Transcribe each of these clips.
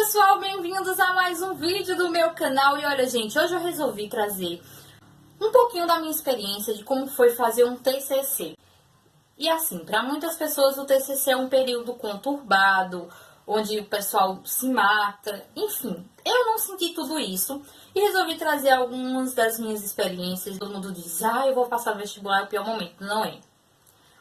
pessoal, bem-vindos a mais um vídeo do meu canal. E olha, gente, hoje eu resolvi trazer um pouquinho da minha experiência de como foi fazer um TCC. E assim, para muitas pessoas o TCC é um período conturbado, onde o pessoal se mata, enfim. Eu não senti tudo isso e resolvi trazer algumas das minhas experiências. Todo mundo diz, eu vou passar vestibular, é o pior momento. Não é.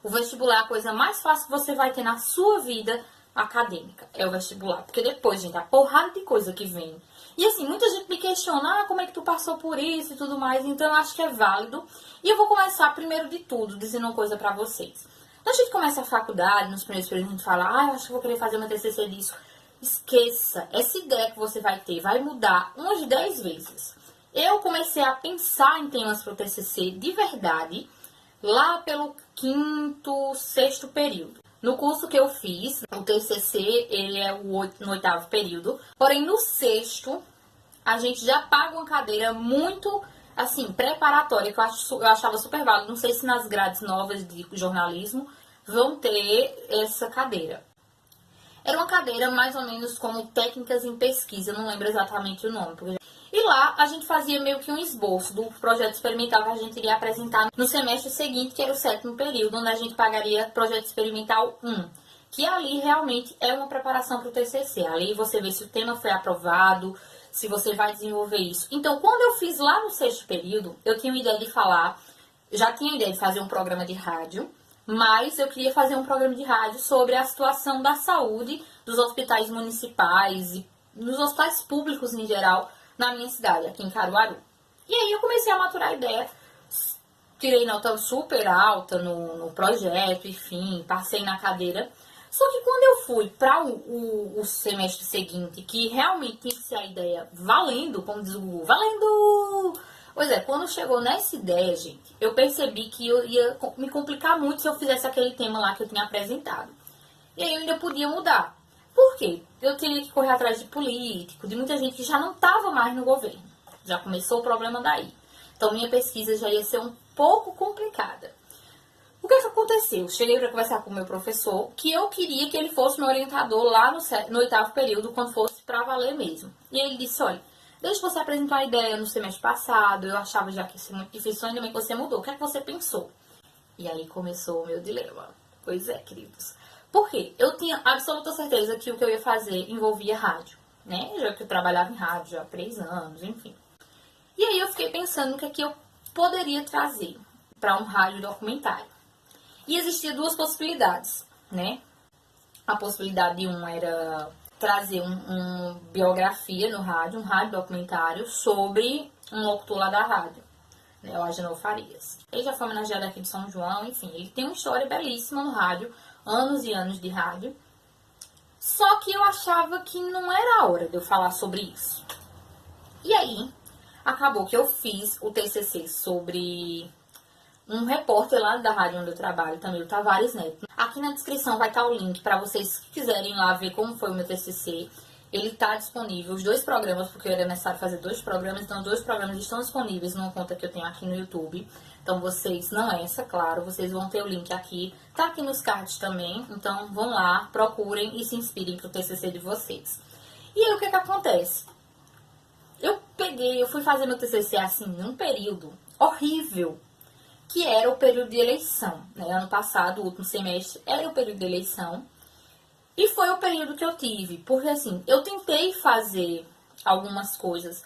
O vestibular é a coisa mais fácil que você vai ter na sua vida acadêmica, é o vestibular. Porque depois, gente, a porrada de coisa que vem. E assim, muita gente me questiona, como é que tu passou por isso e tudo mais. Então eu acho que é válido. E eu vou começar, primeiro de tudo, dizendo uma coisa pra vocês. Quando a gente começa a faculdade, nos primeiros períodos, a gente fala, eu acho que vou querer fazer uma TCC disso. Esqueça, essa ideia que você vai ter vai mudar umas 10 vezes. Eu comecei a pensar em temas pro TCC de verdade lá pelo quinto, sexto período. No curso que eu fiz, o TCC, ele é no oitavo período. Porém, no sexto, a gente já paga uma cadeira muito, assim, preparatória, que eu achava super válido. Não sei se nas grades novas de jornalismo vão ter essa cadeira. Era uma cadeira mais ou menos como técnicas em pesquisa, não lembro exatamente o nome. E lá a gente fazia meio que um esboço do projeto experimental que a gente iria apresentar no semestre seguinte, que era o sétimo período, onde a gente pagaria projeto experimental 1. Que ali realmente é uma preparação para o TCC. Ali você vê se o tema foi aprovado, se você vai desenvolver isso. Então, quando eu fiz lá no sexto período, eu tinha uma ideia de falar, já tinha a ideia de fazer um programa de rádio, mas eu queria fazer um programa de rádio sobre a situação da saúde dos hospitais municipais e nos hospitais públicos em geral na minha cidade, aqui em Caruaru. E aí eu comecei a maturar a ideia, tirei nota super alta no projeto, enfim, passei na cadeira. Só que quando eu fui para o semestre seguinte, que realmente tinha que ser a ideia valendo, como diz o Google, valendo! Pois é, quando chegou nessa ideia, gente, eu percebi que eu ia me complicar muito se eu fizesse aquele tema lá que eu tinha apresentado. E aí eu ainda podia mudar. Por quê? Eu teria que correr atrás de político, de muita gente que já não estava mais no governo. Já começou o problema daí. Então minha pesquisa já ia ser um pouco complicada. O que aconteceu? Cheguei para conversar com o meu professor, que eu queria que ele fosse meu orientador lá no oitavo período, quando fosse para valer mesmo. E ele disse, olha, desde que você apresentou a ideia no semestre passado, eu achava já que ia ser muito difícil, ainda bem que você mudou. O que é que você pensou? E aí começou o meu dilema. Pois é, queridos. Por quê? Eu tinha absoluta certeza que o que eu ia fazer envolvia rádio, né? Já que eu trabalhava em rádio há 3 anos, enfim. E aí eu fiquei pensando no que é que eu poderia trazer para um rádio documentário. E existiam 2 possibilidades, né? A possibilidade de era trazer uma biografia no rádio, um rádio documentário sobre um locutor lá da rádio, né? O Agenor Farias. Ele já foi homenageado aqui de São João, enfim. Ele tem uma história belíssima no rádio, anos e anos de rádio. Só que eu achava que não era a hora de eu falar sobre isso. E aí, acabou que eu fiz o TCC sobre um repórter lá da rádio onde eu trabalho, também o Tavares Neto. Aqui na descrição vai estar o link para vocês que quiserem lá ver como foi o meu TCC. Ele está disponível, os 2 programas, porque era necessário fazer 2 programas, então os 2 programas estão disponíveis numa conta que eu tenho aqui no YouTube. Então vocês, não é essa, claro, vocês vão ter o link aqui, tá aqui nos cards também, então vão lá, procurem e se inspirem pro TCC de vocês. E aí o que acontece? Eu fui fazer meu TCC assim, num período horrível, que era o período de eleição, né? Ano passado, o último semestre, era o período de eleição. E foi o período que eu tive, porque assim, eu tentei fazer algumas coisas.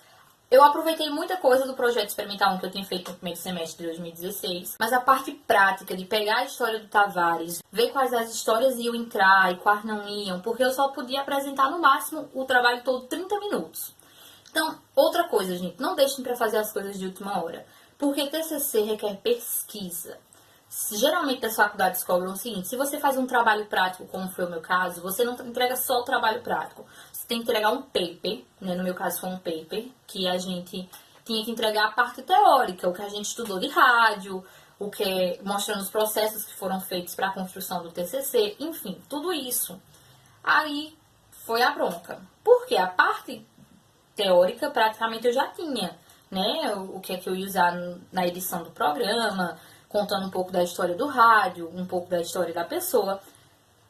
Eu aproveitei muita coisa do projeto experimental 1 que eu tinha feito no primeiro semestre de 2016, mas a parte prática de pegar a história do Tavares, ver quais as histórias iam entrar e quais não iam, porque eu só podia apresentar no máximo o trabalho todo 30 minutos. Então, outra coisa, gente, não deixem para fazer as coisas de última hora, porque TCC requer pesquisa. Geralmente as faculdades cobram o seguinte, se você faz um trabalho prático, como foi o meu caso, você não entrega só o trabalho prático. Você tem que entregar um paper, né? No meu caso foi um paper, que a gente tinha que entregar a parte teórica, o que a gente estudou de rádio, o que mostrando os processos que foram feitos para a construção do TCC, enfim, tudo isso. Aí foi a bronca. Porque a parte teórica praticamente eu já tinha, né? O que é que eu ia usar na edição do programa, contando um pouco da história do rádio, um pouco da história da pessoa.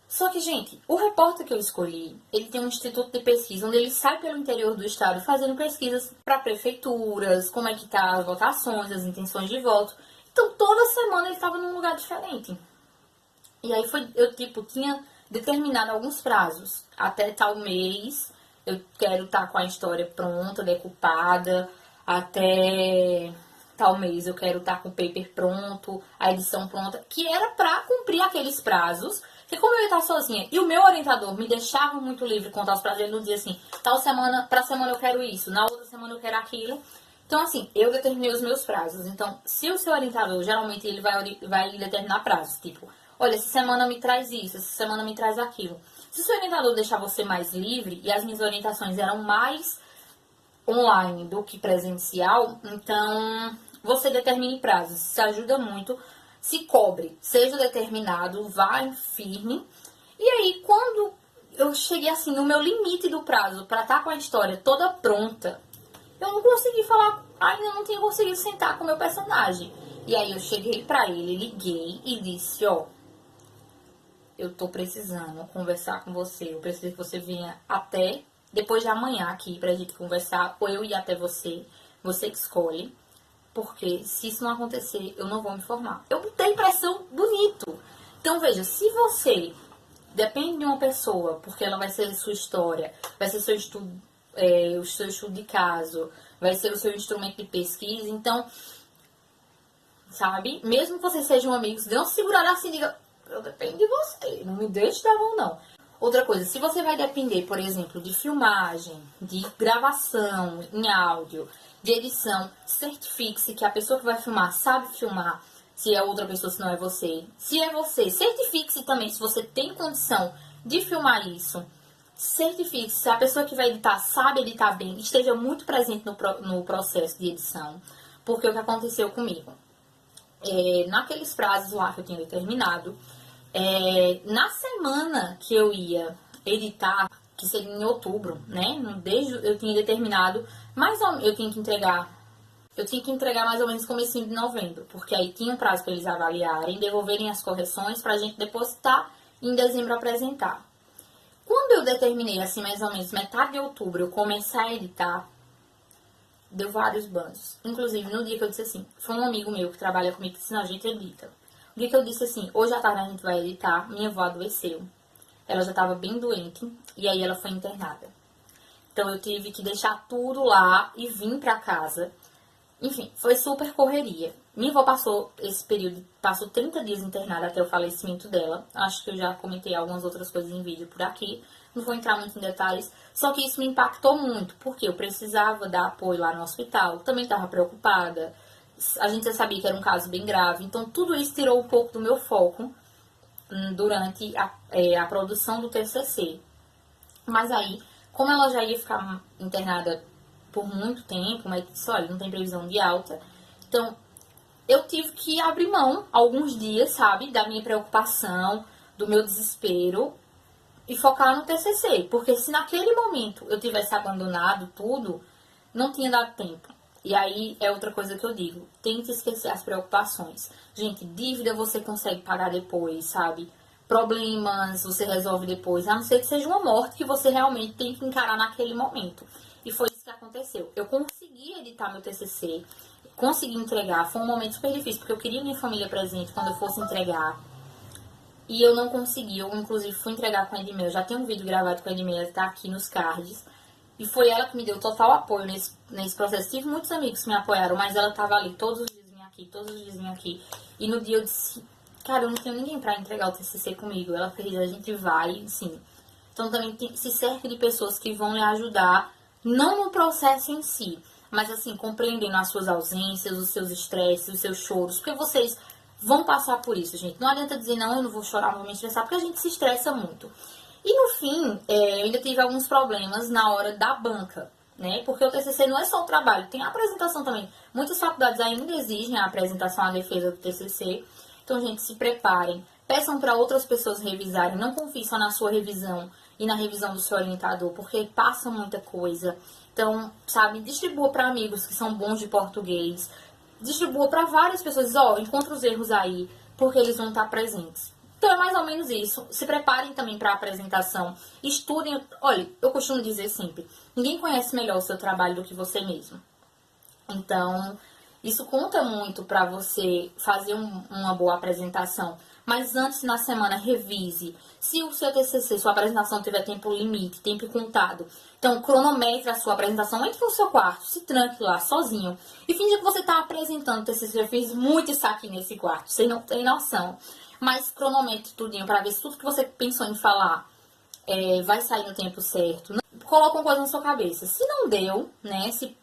Só que, gente, o repórter que eu escolhi, ele tem um instituto de pesquisa onde ele sai pelo interior do estado fazendo pesquisas para prefeituras, como é que tá as votações, as intenções de voto. Então, toda semana ele estava num lugar diferente. E aí eu tinha determinado alguns prazos. Até tal mês eu quero estar com a história pronta, decupada. Até tal mês eu quero estar com o paper pronto, a edição pronta, que era para cumprir aqueles prazos. Porque como eu ia estar sozinha e o meu orientador me deixava muito livre contar os prazos, ele não dizia assim, tal semana, pra semana eu quero isso, na outra semana eu quero aquilo. Então, assim, eu determinei os meus prazos. Então, se o seu orientador, geralmente ele vai determinar prazos, tipo, olha, essa semana me traz isso, essa semana me traz aquilo. Se o seu orientador deixar você mais livre, e as minhas orientações eram mais online do que presencial, então você determine prazos. Isso ajuda muito. Se cobre, seja determinado, vá firme. E aí, quando eu cheguei assim no meu limite do prazo para estar com a história toda pronta, eu não consegui falar, ainda não tinha conseguido sentar com o meu personagem. E aí eu cheguei pra ele, liguei e disse, ó, eu tô precisando conversar com você, eu preciso que você venha até depois de amanhã aqui pra gente conversar, ou eu ir até você, você que escolhe. Porque se isso não acontecer, eu não vou me formar. Eu botei pressão bonito. Então, veja, se você depende de uma pessoa, porque ela vai ser sua história, vai ser seu estudo, o seu estudo de caso, vai ser o seu instrumento de pesquisa, então, sabe? Mesmo que vocês sejam amigos, dê uma segurada assim, diga, eu dependo de você, não me deixe dar mão, não. Outra coisa, se você vai depender, por exemplo, de filmagem, de gravação em áudio, de edição, certifique-se que a pessoa que vai filmar sabe filmar, se é outra pessoa, se não é você. Se é você, certifique-se também se você tem condição de filmar isso. Certifique-se se a pessoa que vai editar sabe editar bem, esteja muito presente no processo de edição. Porque o que aconteceu comigo? Naqueles prazos lá que eu tinha determinado, na semana que eu ia editar, que seria em outubro, né? Desde eu tinha determinado, eu tinha que entregar mais ou menos comecinho de novembro, porque aí tinha um prazo para eles avaliarem, devolverem as correções para a gente depositar e em dezembro apresentar. Quando eu determinei, assim, mais ou menos metade de outubro, eu começar a editar, deu vários banhos. Inclusive, no dia que eu disse assim, foi um amigo meu que trabalha comigo que disse, não, a gente edita. O dia que eu disse assim, hoje à tarde a gente vai editar, minha avó adoeceu. Ela já estava bem doente e aí ela foi internada. Então eu tive que deixar tudo lá e vim pra casa. Enfim, foi super correria. Minha avó passou esse período, passou 30 dias internada até o falecimento dela. Acho que eu já comentei algumas outras coisas em vídeo por aqui. Não vou entrar muito em detalhes. Só que isso me impactou muito, porque eu precisava dar apoio lá no hospital. Também estava preocupada. A gente já sabia que era um caso bem grave. Então tudo isso tirou um pouco do meu foco durante a produção do TCC. Mas aí, como ela já ia ficar internada por muito tempo, mas disse, olha, não tem previsão de alta, então eu tive que abrir mão alguns dias, sabe, da minha preocupação, do meu desespero e focar no TCC, porque se naquele momento eu tivesse abandonado tudo, não tinha dado tempo. E aí é outra coisa que eu digo, tente esquecer as preocupações. Gente, dívida você consegue pagar depois, sabe? Problemas você resolve depois, a não ser que seja uma morte que você realmente tem que encarar naquele momento. E foi isso que aconteceu. Eu consegui editar meu TCC, consegui entregar. Foi um momento super difícil, porque eu queria minha família presente quando eu fosse entregar. E eu não consegui. Eu, inclusive, fui entregar com a Edmel. Já tem um vídeo gravado com a Edmel, tá aqui nos cards. E foi ela que me deu total apoio nesse processo. Tive muitos amigos que me apoiaram, mas ela tava ali todos os dias, vinha aqui, todos os dias vinha aqui. E no dia eu disse, cara, eu não tenho ninguém pra entregar o TCC comigo. Ela fez, a gente vai, sim. Então também se cerque de pessoas que vão lhe ajudar, não no processo em si, mas assim, compreendendo as suas ausências, os seus estresses, os seus choros, porque vocês vão passar por isso, gente. Não adianta dizer, não, eu não vou chorar, não vou me estressar, porque a gente se estressa muito. E no fim, eu ainda tive alguns problemas na hora da banca, né? Porque o TCC não é só o trabalho, tem a apresentação também. Muitas faculdades ainda exigem a apresentação, a defesa do TCC. Então, gente, se preparem. Peçam para outras pessoas revisarem. Não confiem só na sua revisão e na revisão do seu orientador, porque passa muita coisa. Então, sabe, distribua para amigos que são bons de português. Distribua para várias pessoas. Ó, encontra os erros aí, porque eles vão estar presentes. Então é mais ou menos isso. Se preparem também para a apresentação. Estudem. Olha, eu costumo dizer sempre, ninguém conhece melhor o seu trabalho do que você mesmo. Então, isso conta muito para você fazer uma boa apresentação. Mas antes, na semana, revise. Se o seu TCC, sua apresentação tiver tempo limite, tempo contado, então cronometre a sua apresentação, entre no seu quarto, se tranque lá, sozinho. E finge que você está apresentando o TCC. Eu fiz muito isso aqui nesse quarto, você não tem noção. Mas cronometre tudinho para ver se tudo que você pensou em falar vai sair no tempo certo. Coloca uma coisa na sua cabeça. Se não deu, né, se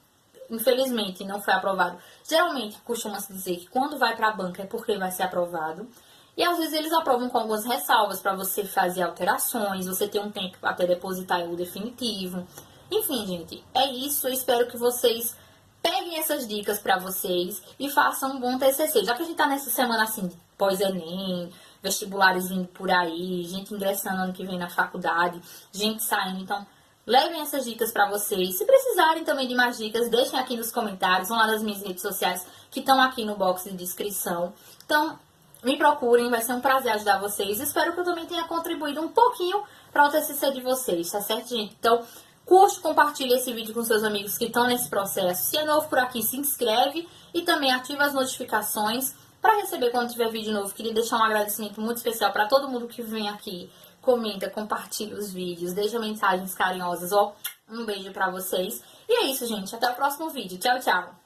infelizmente não foi aprovado. Geralmente costuma-se dizer que quando vai para a banca é porque vai ser aprovado. E às vezes eles aprovam com algumas ressalvas para você fazer alterações, você ter um tempo até depositar o definitivo. Enfim, gente, é isso. Eu espero que vocês peguem essas dicas para vocês e façam um bom TCC. Já que a gente tá nessa semana assim, pós-ENEM, vestibulares vindo por aí, gente ingressando ano que vem na faculdade, gente saindo, então levem essas dicas pra vocês. Se precisarem também de mais dicas, deixem aqui nos comentários, vão lá nas minhas redes sociais que estão aqui no box de descrição. Então, me procurem, vai ser um prazer ajudar vocês. Espero que eu também tenha contribuído um pouquinho para o TCC de vocês, tá certo, gente? Então, curte, compartilhe esse vídeo com seus amigos que estão nesse processo. Se é novo por aqui, se inscreve e também ativa as notificações para receber quando tiver vídeo novo. Queria deixar um agradecimento muito especial para todo mundo que vem aqui, comenta, compartilha os vídeos, deixa mensagens carinhosas, ó. Um beijo pra vocês. E é isso, gente. Até o próximo vídeo. Tchau, tchau.